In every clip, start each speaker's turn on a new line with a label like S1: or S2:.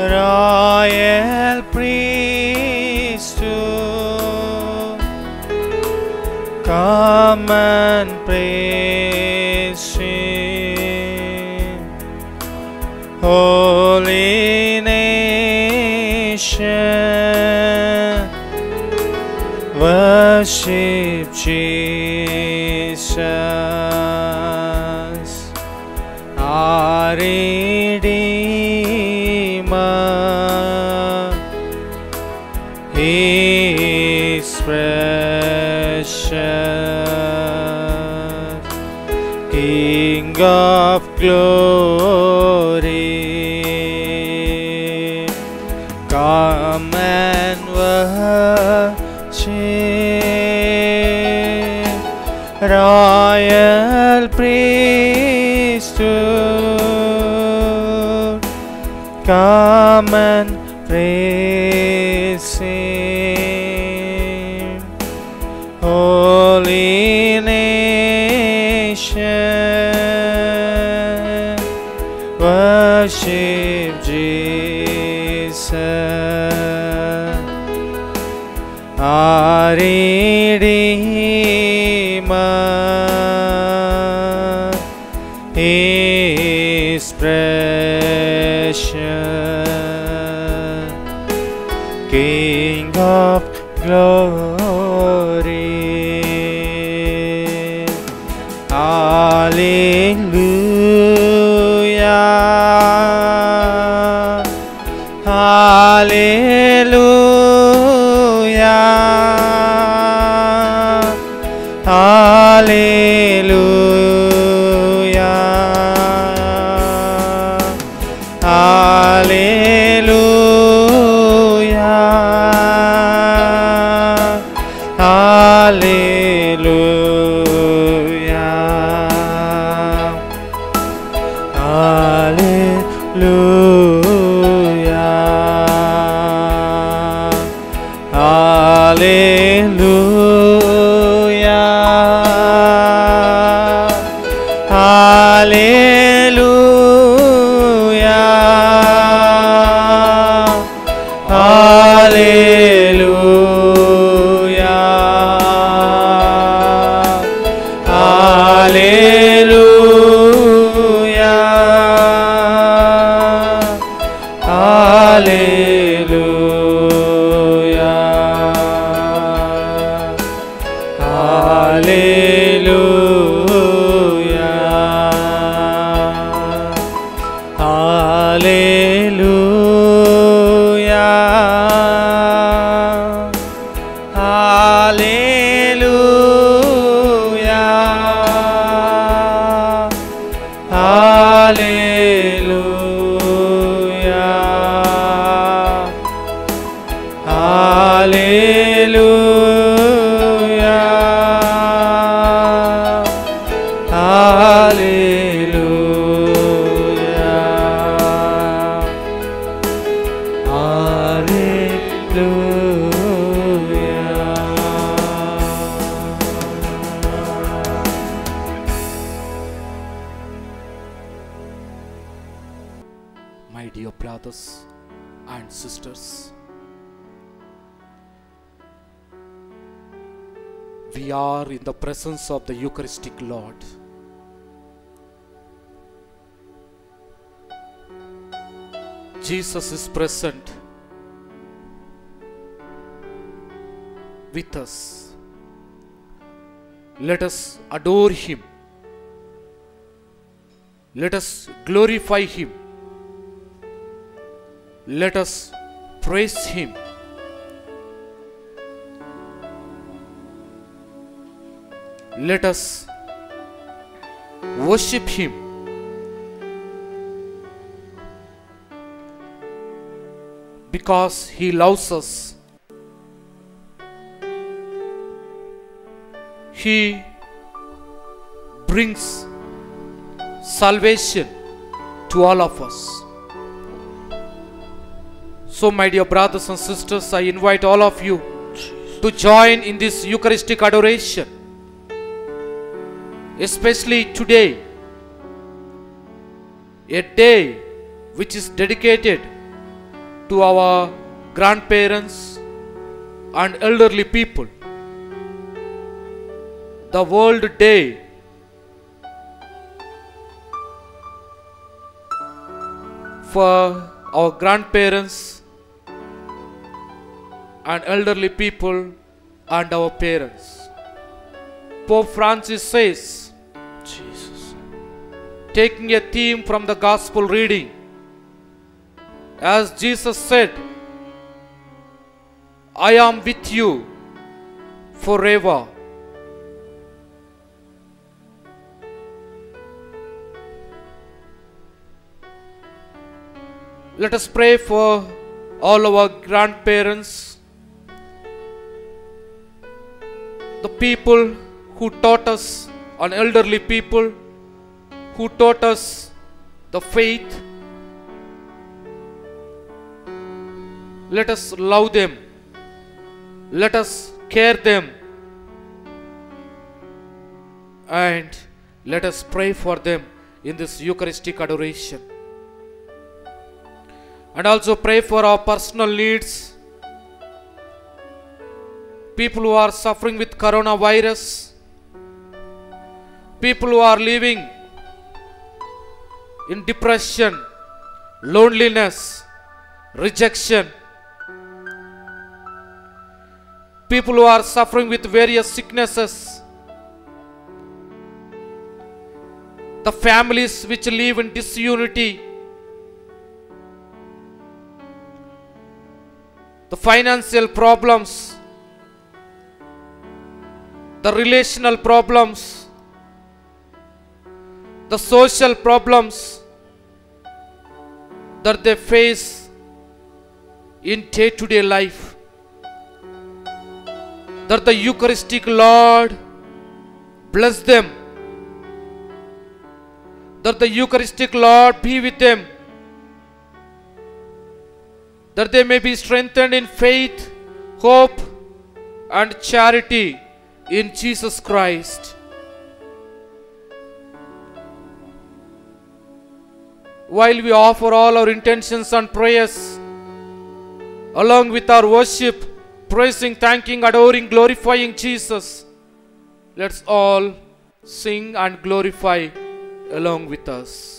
S1: royal priesthood, come and praise Him. Holy nation, worship Jesus, our Redeemer. He is precious, King of glory. Come and worship, royal priesthood, come and praise Him. Holy nation, worship Jesus, our Redeemer. He is precious, King of glory. Hallelujah, hallelujah, hallelujah, hallelujah, hallelujah, hallelujah, hallelujah, hallelujah,
S2: My dear brothers and sisters, we are in the presence of the Eucharistic Lord. Jesus is present with us. Let us adore Him. Let us glorify Him. Let us praise Him. Let us worship Him. Because He loves us. He brings salvation to all of us. So, my dear brothers and sisters, I invite all of you to join in this Eucharistic adoration, especially today, a day which is dedicated to our grandparents and elderly people. The World Day for our grandparents and elderly people and our parents. Pope Francis says,
S1: Jesus.
S2: taking a theme from the gospel reading, as Jesus said, I am with you forever. Let us pray for all our grandparents, the people who taught us, and elderly people who taught us the faith. Let us love them. Let us care them. And let us pray for them in this Eucharistic adoration. And also pray for our personal needs. People who are suffering with coronavirus. People who are living in depression, loneliness, rejection. People who are suffering with various sicknesses. The families which live in disunity. The financial problems. The relational problems. The social problems that they face in day-to-day life. That the Eucharistic Lord bless them. That the Eucharistic Lord be with them. That they may be strengthened in faith, hope, and charity in Jesus Christ. While we offer all our intentions and prayers, along with our worship, praising, thanking, adoring, glorifying Jesus, let's all sing and glorify along with us.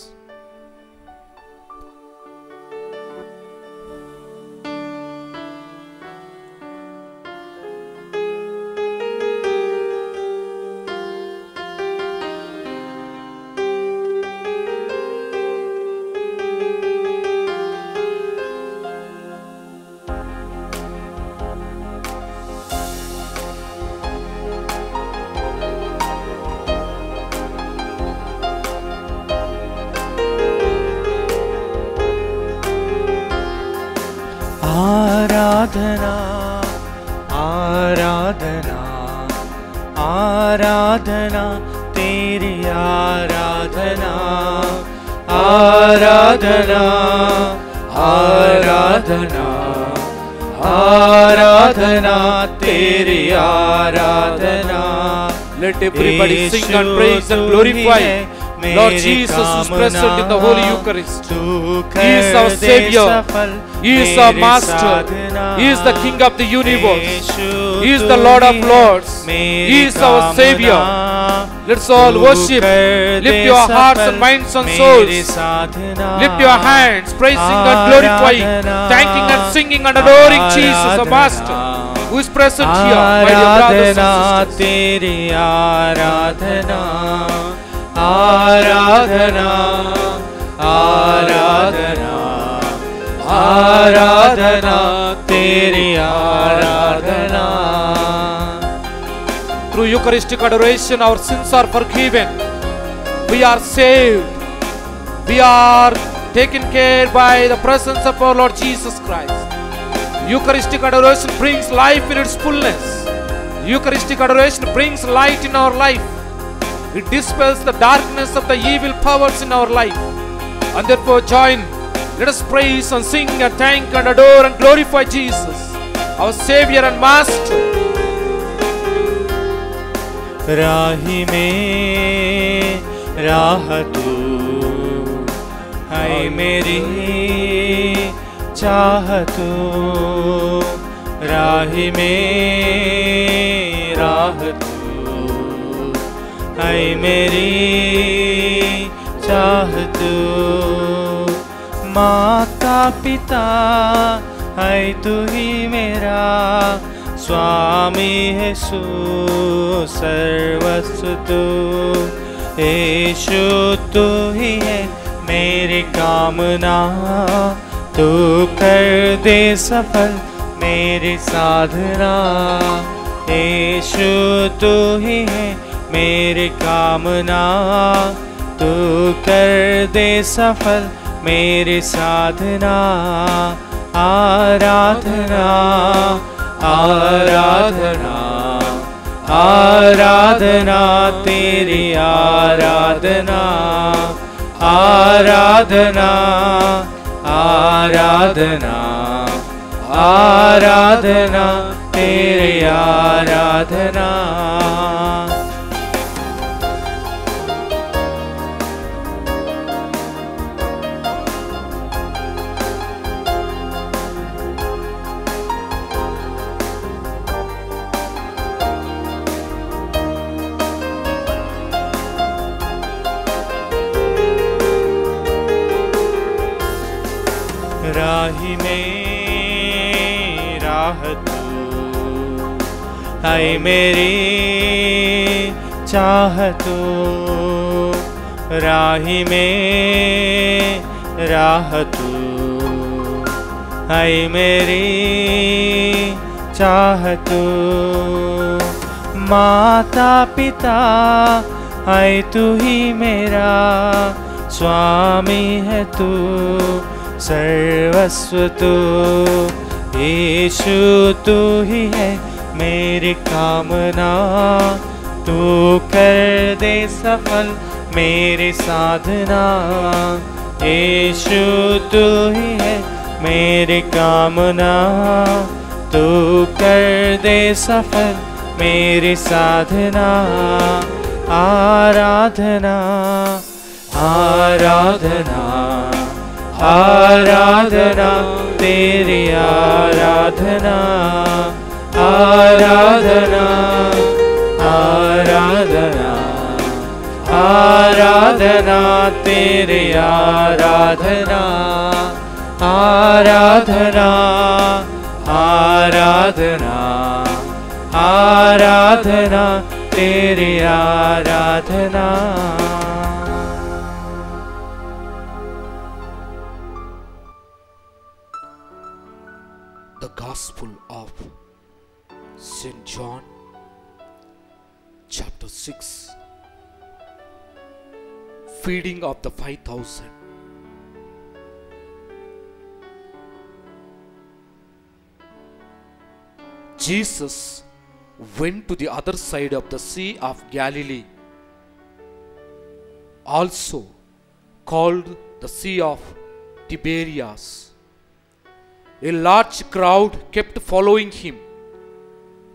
S1: आराधना आराधना आराधना तेरी आराधना आराधना आराधना आराधना तेरी आराधना.
S2: Let everybody sing and praise and glorify Lord Jesus who is present in the Holy Eucharist. He is our Savior. He is our Master. He is the King of the universe. He is the Lord of Lords. He is our Savior. Let's all worship. Lift your hearts and minds and souls. Lift your hands, praising and glorifying, thanking and singing and adoring Jesus, our Master, who is present here, my dear brothers and sisters.
S1: आराधना आराधना आराधना तेरी आराधना.
S2: Through Eucharistic adoration, our sins are forgiven. We are saved. We are taken care by the presence of our Lord Jesus Christ. Eucharistic adoration brings life in its fullness. Eucharistic adoration brings light in our life. It dispels the darkness of the evil powers in our life. And therefore join. Let us praise and sing and thank and adore and glorify Jesus, our Savior and Master.
S1: राही में राह तू है मेरी चाहतू राही में राह तू है मेरी चाहतू माता पिता है तू ही मेरा स्वामी है सु सर्वस्व तू यीशु तू ही है मेरी कामना तू कर दे सफल मेरी साधना यीशु तू ही है मेरी कामना तू कर दे सफल मेरी साधना आराधना आराधना आराधना तेरी आराधना आराधना आराधना आराधना तेरी आराधना राही में राह तू है मेरी चाहतू राही में राह तू है मेरी चाहतू माता पिता है तू ही मेरा स्वामी है तू सर्वस्व तू यीशु तू ही है मेरी कामना तू कर दे सफल मेरी साधना यीशु तू ही है मेरी कामना तू कर दे सफल मेरी साधना आराधना आराधना आराधना तेरी आराधना आराधना आराधना आराधना तेरी आराधना आराधना आराधना आराधना तेरी आराधना
S2: The Gospel of St. John, chapter 6, feeding of the 5,000. Jesus went to the other side of the Sea of Galilee, also called the Sea of Tiberias. A large crowd kept following him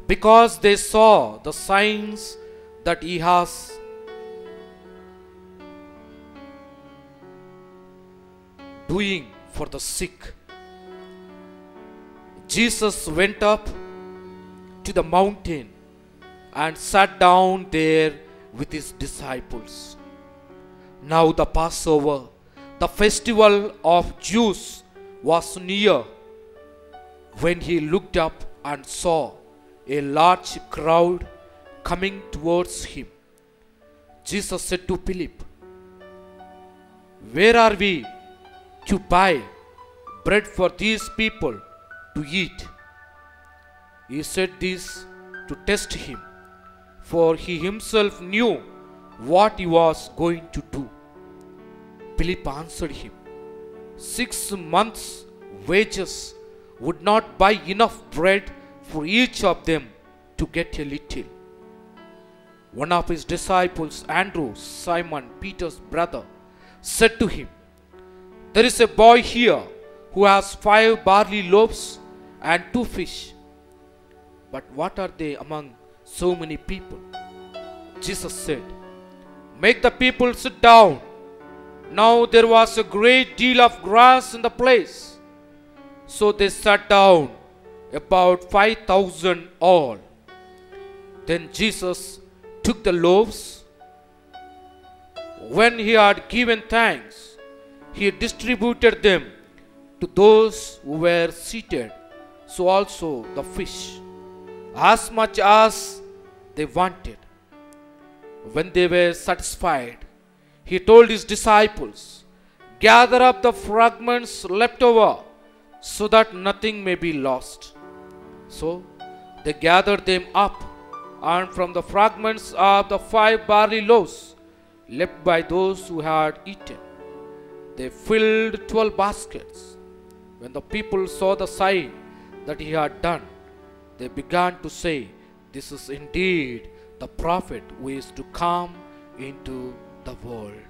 S2: because they saw the signs that he has doing for the sick. Jesus went up to the mountain and sat down there with his disciples. Now the Passover, the festival of Jews, was near. When he looked up and saw a large crowd coming towards him, Jesus said to Philip, "Where are we to buy bread for these people to eat?" He said this to test him, for he himself knew what he was going to do. Philip answered him, 6 months' wages would not buy enough bread for each of them to get a little. One of his disciples, Andrew, Simon Peter's brother, said to him, "There is a boy here who has 5 barley loaves and 2 fish. But what are they among so many people?" Jesus said, "Make the people sit down." Now there was a great deal of grass in the place. So they sat down, about 5,000 all. Then Jesus took the loaves. When he had given thanks, he distributed them to those who were seated. So also the fish, as much as they wanted. When they were satisfied, he told his disciples, "Gather up the fragments left over, so that nothing may be lost." So they gathered them up, and from the fragments of the 5 barley loaves left by those who had eaten, they filled 12 baskets. When the people saw the sign that he had done, they began to say, "This is indeed the prophet who is to come into the world."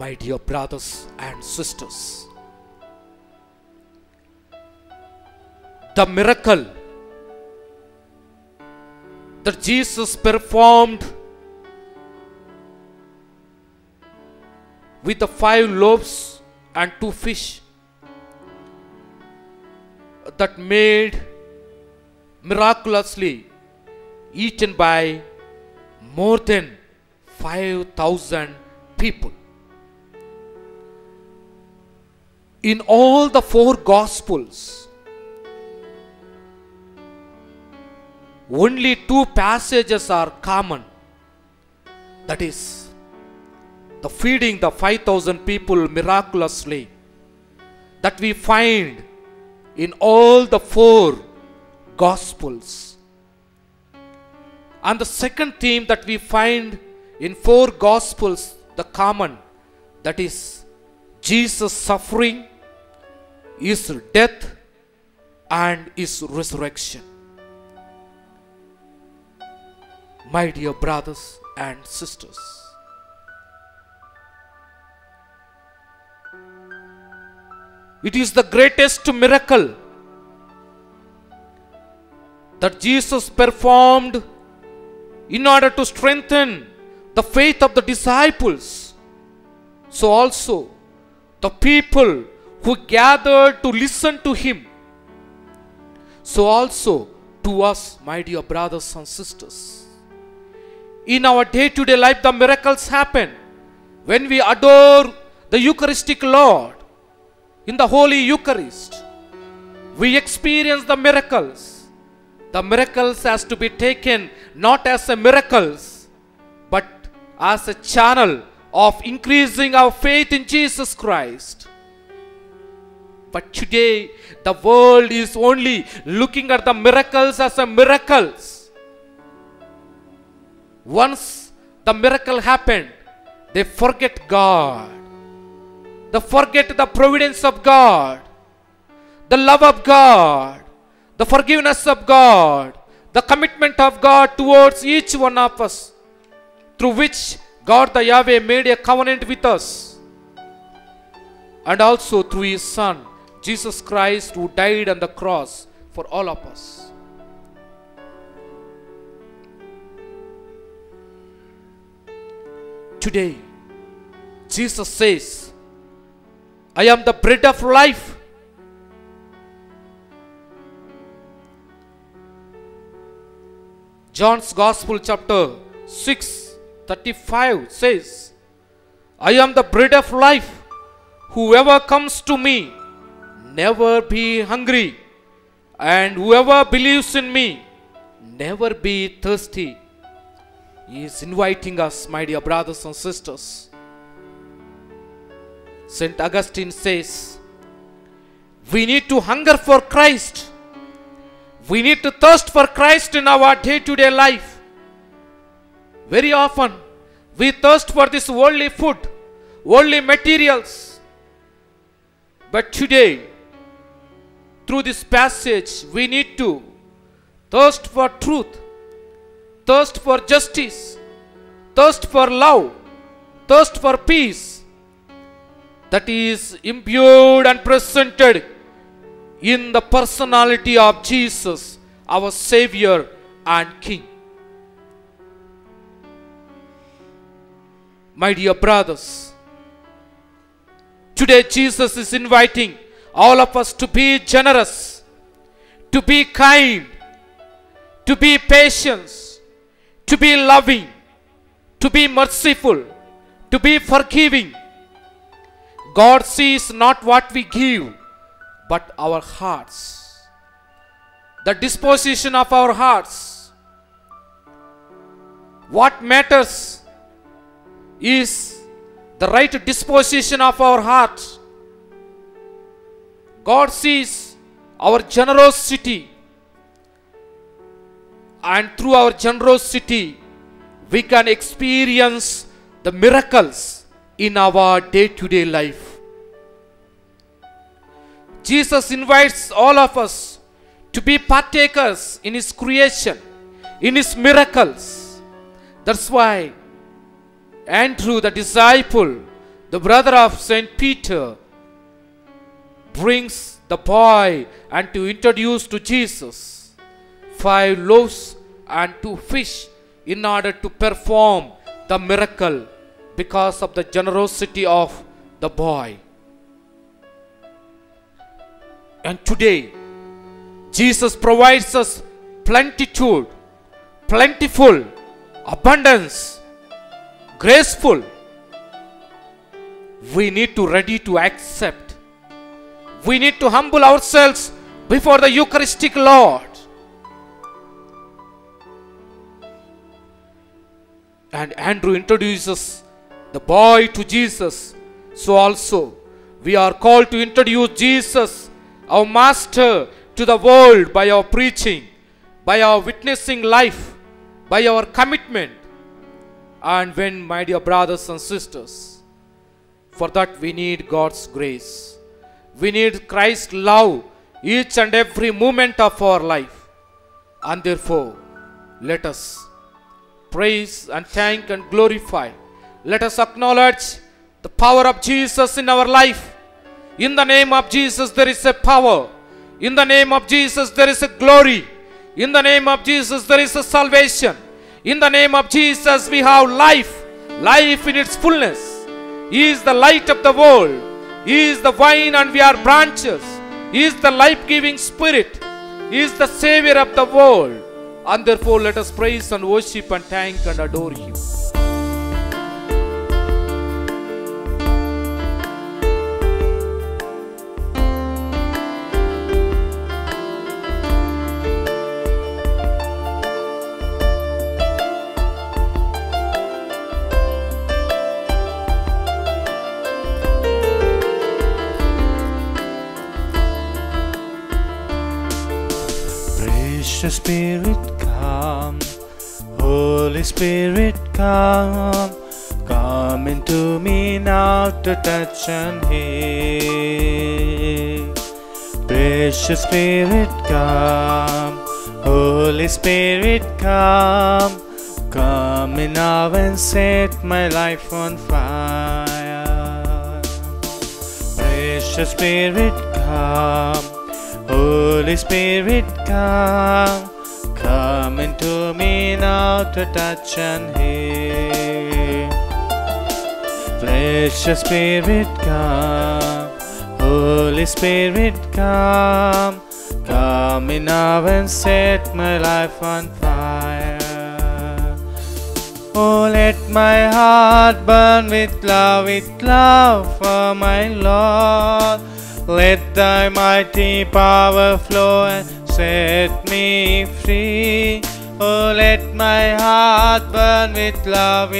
S2: My dear brothers and sisters, the miracle that Jesus performed with the 5 loaves and 2 fish, that made miraculously eaten by more than 5,000 people. In all the 4 Gospels, only 2 passages are common. That is, the feeding the 5,000 people miraculously, that we find in all the 4 Gospels. And the second theme that we find in 4 Gospels, the common, that is Jesus' suffering, his death, and his resurrection. My dear brothers and sisters, it is the greatest miracle that Jesus performed in order to strengthen the faith of the disciples. So also the people who gathered to listen to him. So also to us, my dear brothers and sisters. In our day-to-day life, the miracles happen when we adore the Eucharistic Lord. In the Holy Eucharist, we experience the miracles. The miracles has to be taken not as a miracles, but as a channel of increasing our faith in Jesus Christ. But today, the world is only looking at the miracles as a miracles. Once the miracle happened, they forget God. They forget the providence of God, the love of God, the forgiveness of God, the commitment of God towards each one of us, through which God the Yahweh made a covenant with us, and also through his Son, Jesus Christ, who died on the cross for all of us. Today, Jesus says, "I am the bread of life." John's Gospel chapter 6:35 says, "I am the bread of life. Whoever comes to me never be hungry, and whoever believes in me never be thirsty." He is inviting us, my dear brothers and sisters. St. Augustine says, we need to hunger for Christ. We need to thirst for Christ in our day-to-day life. Very often, we thirst for this worldly food, worldly materials. But today, through this passage, we need to thirst for truth, thirst for justice, thirst for love, thirst for peace, that is imbued and presented in the personality of Jesus our Savior and King. My dear brothers, today Jesus is inviting all of us to be generous, to be kind, to be patient, to be loving, to be merciful, to be forgiving. God sees not what we give, but our hearts, the disposition of our hearts. What matters is the right disposition of our heart. God sees our generosity, and through our generosity we can experience the miracles in our day-to-day life. Jesus invites all of us to be partakers in His creation, in His miracles. That's why Andrew, the disciple, the brother of Saint Peter, brings the boy and to introduce to Jesus 5 loaves and 2 fish in order to perform the miracle because of the generosity of the boy. And today, Jesus provides us plenitude, plentiful, abundance, graceful. We need to ready to accept. We need to humble ourselves before the Eucharistic Lord. And Andrew introduces the boy to Jesus. So also we are called to introduce Jesus, our Master, to the world by our preaching, by our witnessing life, by our commitment. And when, my dear brothers and sisters, for that we need God's grace. We need Christ's love each and every moment of our life. And therefore, let us praise and thank and glorify. Let us acknowledge the power of Jesus in our life. In the name of Jesus there is a power. In the name of Jesus there is a glory. In the name of Jesus there is a salvation. In the name of Jesus we have life, life in its fullness. He is the light of the world. He is the vine and we are branches. He is the life-giving Spirit. He is the Savior of the world. And therefore let us praise and worship and thank and adore Him.
S1: Precious Spirit, come. Holy Spirit, come. Come into me now to touch and heal. Precious Spirit, come. Holy Spirit, come. Come in now and set my life on fire. Precious Spirit, come. Holy Spirit, come. Come into me now to touch and heal. Precious Spirit, come. Holy Spirit, come. Come in now and set my life on fire. Oh, let my heart burn with love for my Lord. Let thy mighty power flow and set me free. Oh, let my heart burn with love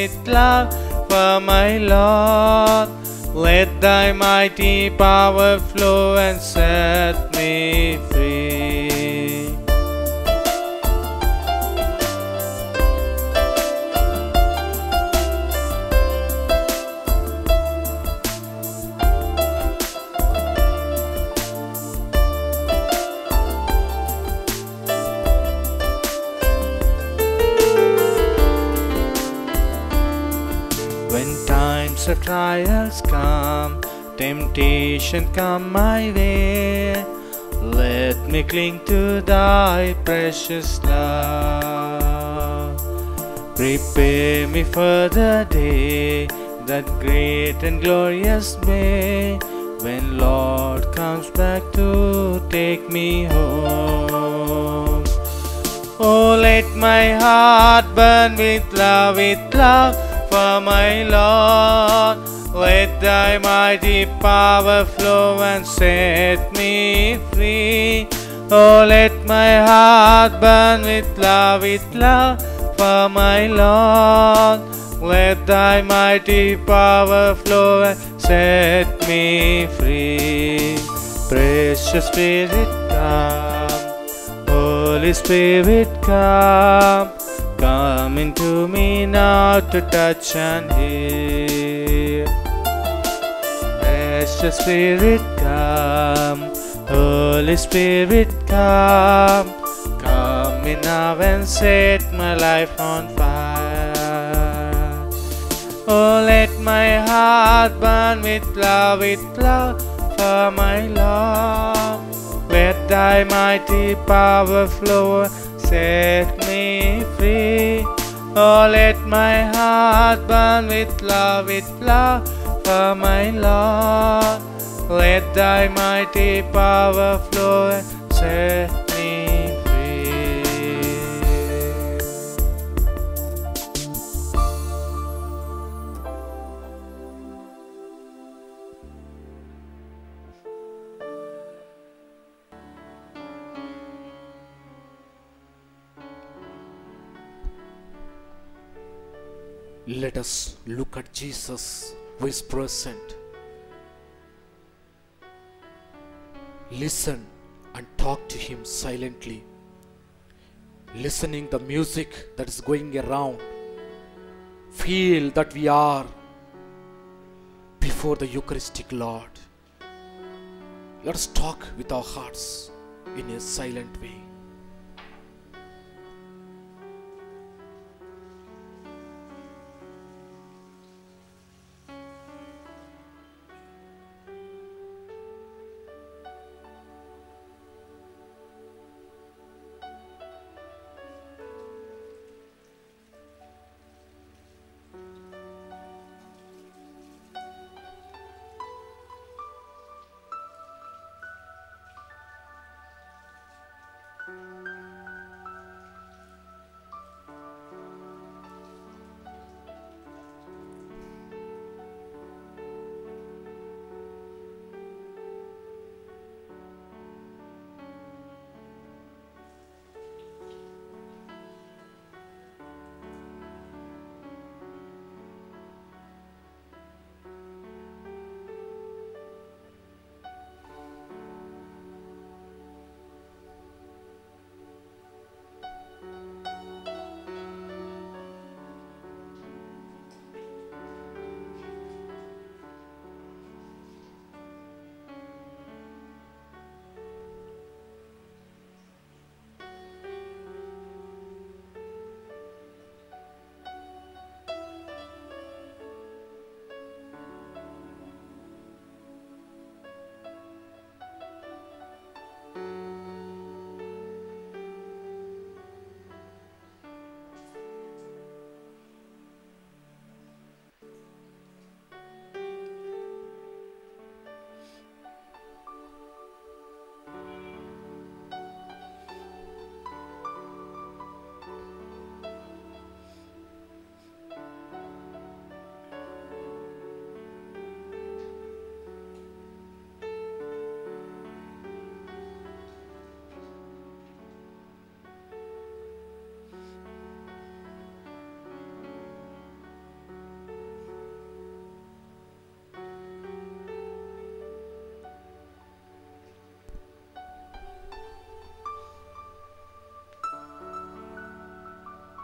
S1: for my Lord. Let thy mighty power flow and set me free. When times of trials come, temptation come my way, let me cling to thy precious love. Prepare me for the day, that great and glorious day, when Lord comes back to take me home. Oh, let my heart burn with love for my Lord. Let thy mighty power flow and set me free. Oh, let my heart burn with love for my Lord. Let thy mighty power flow and set me free. Precious Spirit, come. Holy Spirit, come. Come into me now to touch and heal. Precious Spirit, come. Holy Spirit, come. Come in now and set my life on fire. Oh, let my heart burn with love for my Lord. Let thy mighty power flow, set me free. Oh, let my heart burn with love for my Lord. Let thy mighty power flow and set me free.
S2: Let us look at Jesus who is present. Listen and talk to him silently. Listening the music that is going around. Feel that we are before the Eucharistic Lord. Let us talk with our hearts in a silent way.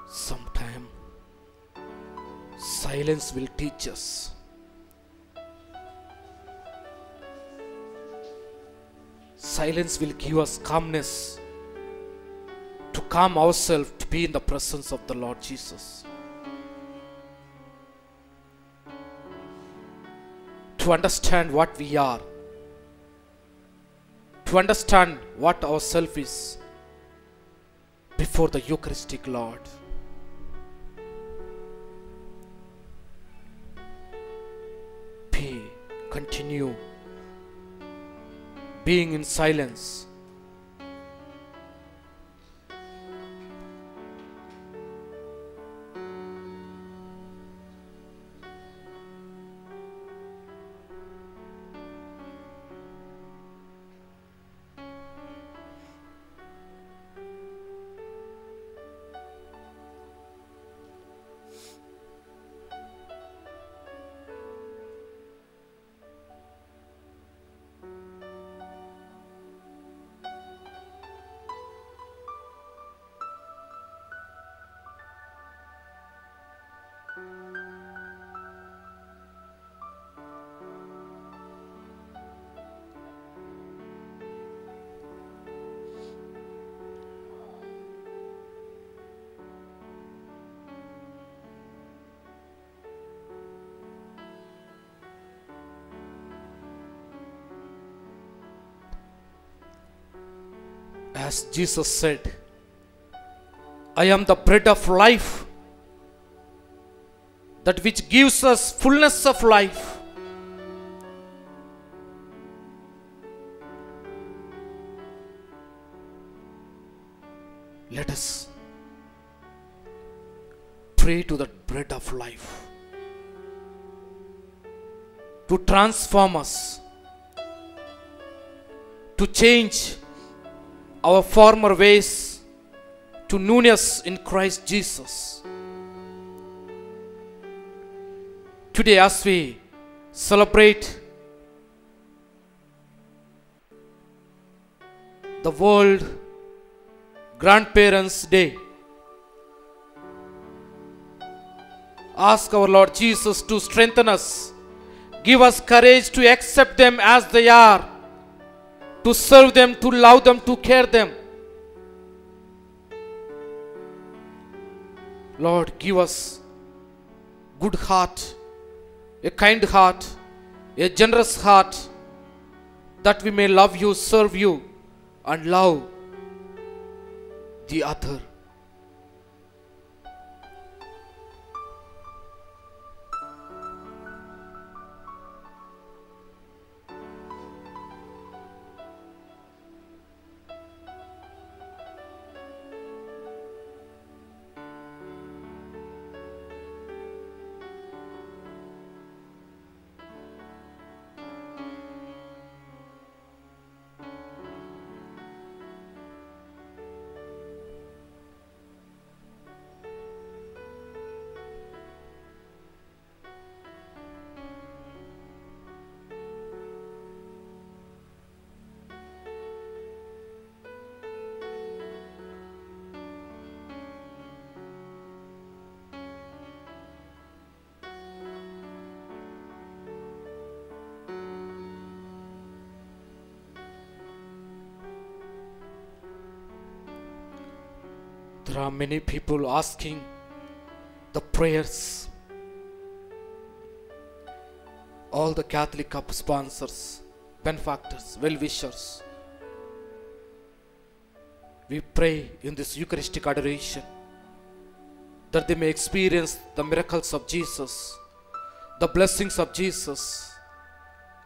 S2: Sometime silence will teach us. Silence will give us calmness to calm ourselves to be in the presence of the Lord Jesus. To understand what we are. to understand what our self is before the Eucharistic Lord. Continue being in silence. As Jesus said, I am the bread of life, that which gives us fullness of life. Let us pray to that bread of life to transform us, to change our former ways to newness in Christ Jesus. Today, as we celebrate the World Grandparents' Day, ask our Lord Jesus to strengthen us, give us courage to accept them as they are, to serve them, to love them, to care them. Lord, give us good heart, a kind heart, a generous heart, that we may love you, serve you, and love the other. There are many people asking the prayers. All the Catholic sponsors, benefactors, well-wishers, we pray in this Eucharistic adoration that they may experience the miracles of Jesus, the blessings of Jesus,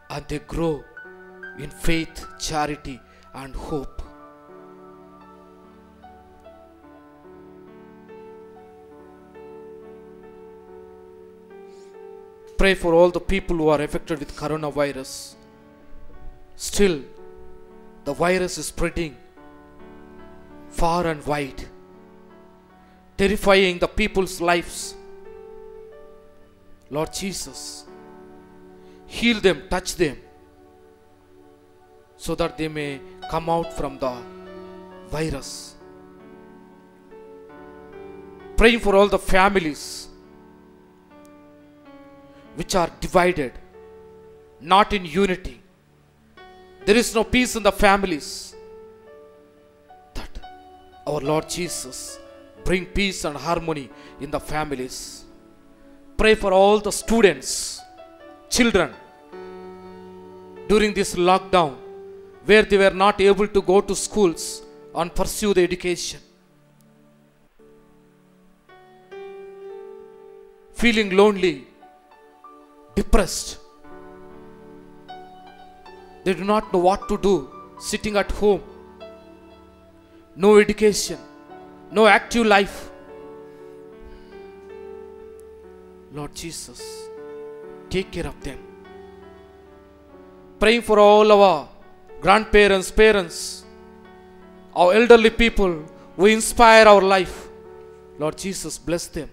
S2: and they grow in faith, charity, and hope. Pray for all the people who are affected with coronavirus. Still, the virus is spreading far and wide, terrifying the people's lives. Lord Jesus, heal them, touch them, so that they may come out from the virus. Praying for all the families which are divided, not in unity. There is no peace in the families. That our Lord Jesus bring peace and harmony in the families. Pray for all the students, children, during this lockdown, where they were not able to go to schools and pursue the education. Feeling lonely, depressed. They do not know what to do, sitting at home. No education, no active life. Lord Jesus, take care of them. Praying for all our grandparents, parents, our elderly people who inspire our life. Lord Jesus, bless them.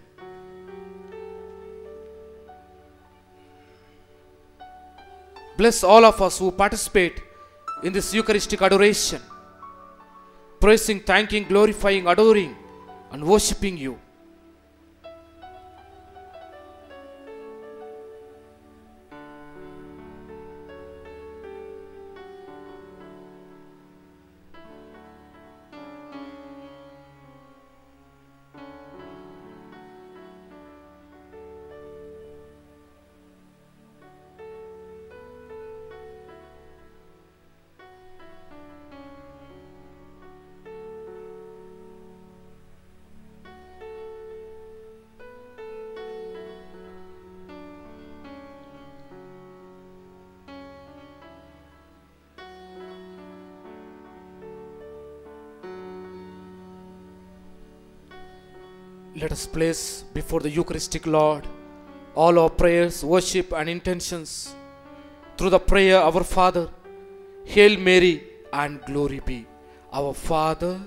S2: Bless all of us who participate in this Eucharistic adoration, praising, thanking, glorifying, adoring, and worshipping you. Let us place before the Eucharistic Lord all our prayers, worship and intentions through the prayer, Our Father, Hail Mary, and glory be. Our Father,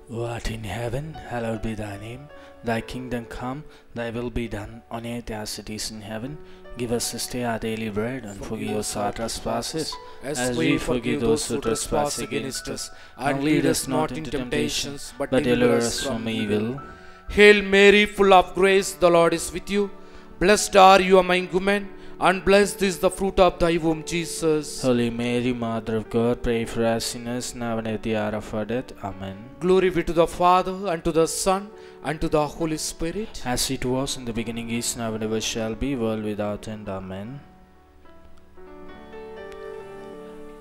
S3: who art in heaven, hallowed be thy name. Thy kingdom come, thy will be done on earth as it is in heaven. Give us this day our daily bread, and forgive us our trespasses, as we forgive those who trespass against us. And lead us not into temptations, but deliver us from evil.
S2: Hail Mary, full of grace, the Lord is with you. Blessed are you among women, and blessed is the fruit of thy womb, Jesus.
S3: Holy Mary, Mother of God, pray for us sinners, now and at the hour of our death. Amen.
S2: Glory be to the Father, and to the Son, and to the Holy Spirit.
S3: As it was in the beginning, is now, and ever shall be, world without end. Amen.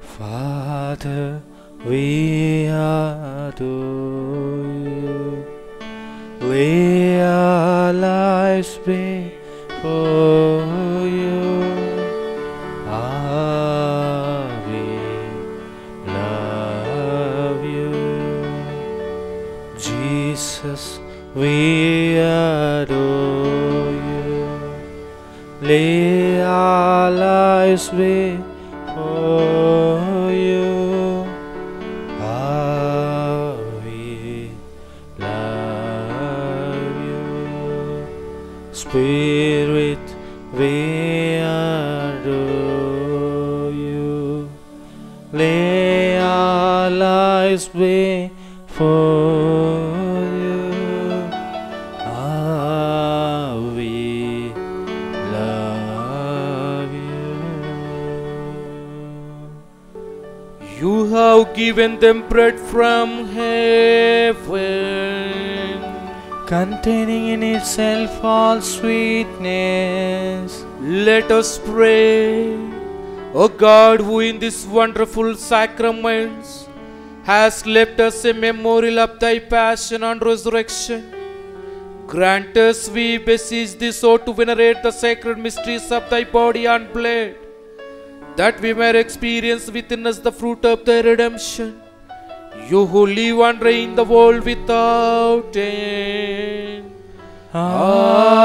S3: Father, we adore you. Lay our lives before you. We love you. Jesus, we adore you. Lay our lives before you. Spirit, we adore you. Lay our lives before you. We love you.
S2: You have given them bread from heaven,
S3: containing in itself all sweetness.
S2: Let us pray. O God, who in these wonderful sacraments has left us a memorial of thy passion and resurrection, grant us, we beseech thee, so to venerate the sacred mysteries of thy body and blood, that we may experience within us the fruit of thy redemption. You who live and reign the world without end. Amen.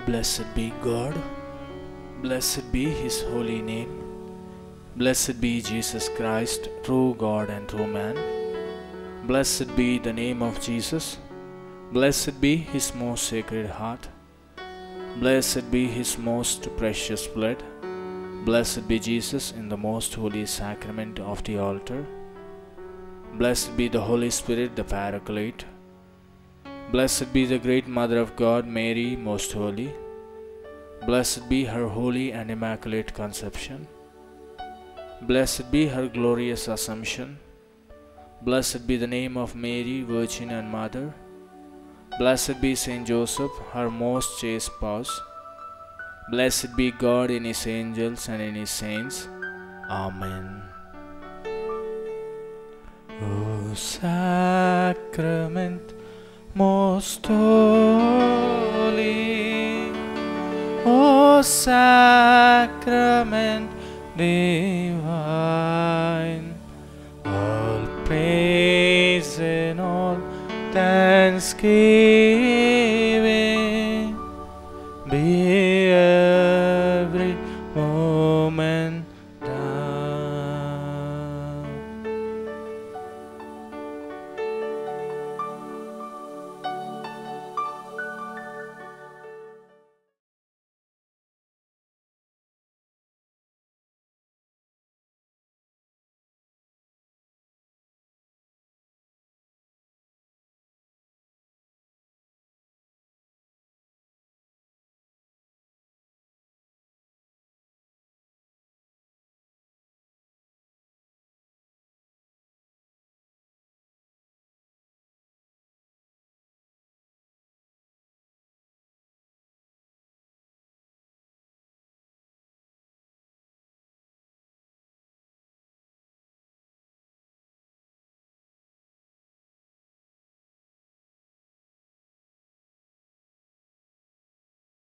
S3: Blessed be God. Blessed be His holy name. Blessed be Jesus Christ, true God and true man. Blessed be the name of Jesus. Blessed be His most sacred heart. Blessed be His most precious blood. Blessed be Jesus in the most holy sacrament of the altar. Blessed be the Holy Spirit, the Paraclete. Blessed be the great Mother of God, Mary, most holy. Blessed be her holy and immaculate conception. Blessed be her glorious Assumption. Blessed be the name of Mary, Virgin and Mother. Blessed be Saint Joseph, her most chaste spouse. Blessed be God in His angels and in His saints. Amen. O sacrament most holy, O sacrament divine,